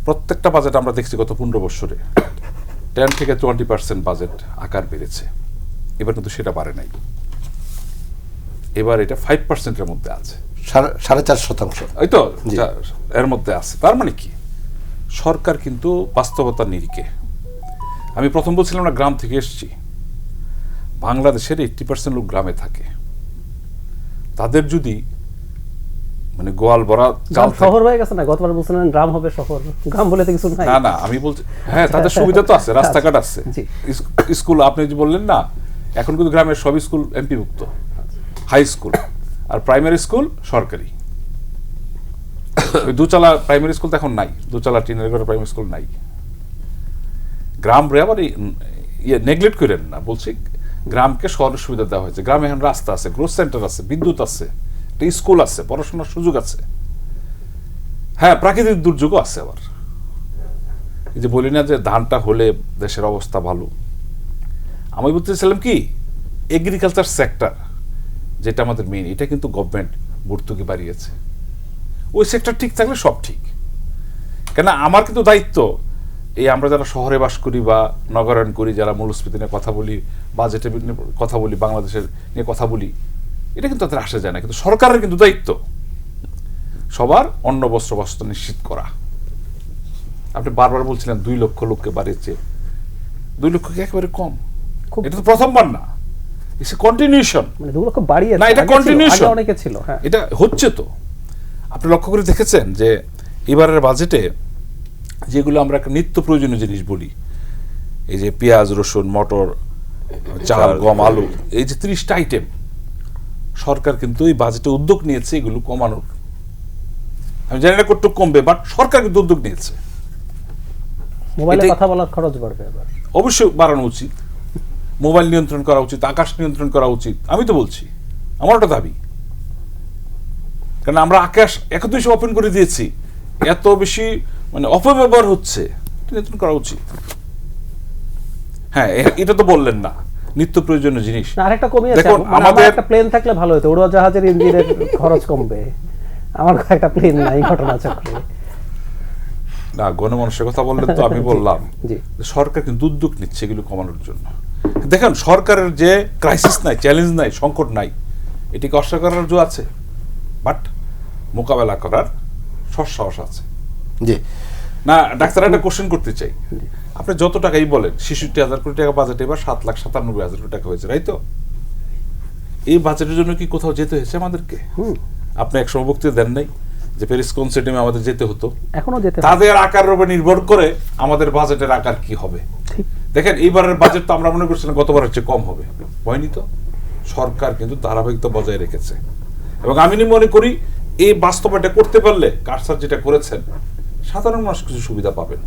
প্রত্যেকটা বাজেট আমরা দেখছি গত 15 বছরে 10 থেকে 20% বাজেট আকার বেড়েছে। এবার কিন্তু সেটা বাড়ে নাই, এবার এটা 5%-এর মধ্যে আছে, 4.5%। এই তো এর মধ্যে আছে। তার মানে কি, সরকার কিন্তু বাস্তবতার নিরিখে, আমি প্রথম বলছিলাম না গ্রাম থেকে এসেছি, বাংলাদেশের 80% লোক গ্রামে থাকে। তাদের যদি মানে গোয়াল ভরা শহর হয়ে গেছে না, গতবার বলছিলেন গ্রাম হবে শহর, গ্রাম বলে তো কিছু নাই। না না, আমি বলছি হ্যাঁ তাদের সুবিধা তো আছে, রাস্তাঘাট আছে, স্কুল আপনি যে বললেন না, এখন কিন্তু গ্রামের সব স্কুল এমপিভুক্ত, হাই স্কুল আর প্রাইমারি স্কুল সরকারি। ওই দুচালা প্রাইমারি স্কুল তো এখন নাই, দুচালা টিনের ঘরে প্রাইমারি স্কুল নাই। গ্রাম রে আবার নেগলেক্ট করেন না, বলছি গ্রামকে শহরের সুবিধা দেওয়া হয়েছে। গ্রামে এখন রাস্তা আছে, গ্রোথ সেন্টার আছে, বিদ্যুৎ আছে, একটা স্কুল আছে, পড়াশোনার সুযোগ আছে। হ্যাঁ, প্রাকৃতিক দুর্যোগও আছে। আবার এই যে বলি না যে ধানটা হলে দেশের অবস্থা ভালো, আমি বলতে চাইছিলাম কি, এগ্রিকালচার সেক্টর যেটা আমাদের মেইন, এটা কিন্তু গভর্নমেন্ট ভর্তুকি বাড়িয়েছে। ওই সেক্টর ঠিক থাকলে সব ঠিক। কেন আমার কিন্তু দায়িত্ব, এই আমরা যারা শহরে বাস করি বা নগরায়ণ করি, যারা মূল্যস্ফীতি নিয়ে কথা বলি, বাজেটের কথা বলি, বাংলাদেশের নিয়ে কথা বলি, এটা কিন্তু তাদের আসা যায় না। কিন্তু সরকারের কিন্তু দায়িত্ব সবার অন্ন বস্ত্র বাসস্থান নিশ্চিত করা। আপনি বারবার বলছিলেন 2 লক্ষ লোককে বাড়িয়েছে, 2 লক্ষ কি একেবারে কম? এটা তো প্রথমবার না, ইটস এ কন্টিনিউশন। মানে 2 লক্ষ বাড়িয়েছে না, এটা কন্টিনিউশন, অনেকে ছিল। হ্যাঁ, এটা হচ্ছে তো। আপনি লক্ষ্য করে দেখেছেন যে এবারের বাজেটে যেগুলো আমরা একটা নিত্য প্রয়োজনীয় জিনিস বলি, এই যে পেঁয়াজ, রসুন, মটর, চাল, গম, আলু, এই যে 30টা আইটেম, সরকার কিন্তু এই বাজেটে উদ্যোগ নিয়েছে এগুলো কমানোর। আমি জানি না কতটুকু কমবে, বাট সরকার কিন্তু উদ্যোগ নিয়েছে। মোবাইলে কথা বলার খরচ বাড়বে, এবার অবশ্যই বাড়ানো উচিত, মোবাইল নিয়ন্ত্রণ করা উচিত, আকাশ নিয়ন্ত্রণ করা উচিত। আমি তো বলছি, আমার ওটা দাবি। কারণ আমরা আকাশ একদম ওপেন করে দিয়েছি, এত বেশি মানে অপব্যবহার হচ্ছে, নিয়ন্ত্রণ করা উচিত। হ্যাঁ, এটা তো বললেন না নিত্য প্রয়োজনীয় জিনিস। আরেকটা কমিয়েছে, দেখুন আমাদের একটা প্লেন থাকলে ভালো হতো, উড়োজাহাজের ইঞ্জিনের খরচ কমবে। আমার একটা প্লেন নাই ঘটনাচক্রে। না, গণমানুষের কথা বললেন তো, আমি বললাম সরকার কিন্তু উদ্যোগ নিচ্ছে এগুলো কমানোর জন্য। দেখেন, সরকারের যে ক্রাইসিস নাই, চ্যালেঞ্জ নাই, সংকট নাই, এটিকে অস্বীকার করার জো আছে, বাট মোকাবেলা করার সৎসাহস আছে। জি না, ডাক্তার একটা কোশ্চেন করতে চাই, আপনি যত টাকাই বলেন 66,000 কোটি টাকা বাজেট, এবার 7,97,000 কোটি টাকা হয়েছে, তাই তো? এই বাজেটের জন্য কি কোথাও যেতে হয়েছে আমাদেরকে? আপনি এক সময় বক্তৃতা দেন নাই যে প্যারিস কনসেন্টে আমাদের যেতে হতো, এখনো যেতে, তাদের আকারের উপর নির্ভর করে আমাদের বাজেটের আকার কি হবে। দেখেন, এইবারের বাজেট তো আমরা মনে করছিলাম গতবার হচ্ছে কম হবে, হয়নি তো। সরকার কিন্তু ধারাবাহিকতা বজায় রেখেছে, এবং আমি মনে করি এই বাস্তবতা করতে পারলে কারসার যেটা করেছেন, সাধারণ মানুষ কিছু সুবিধা পাবেন।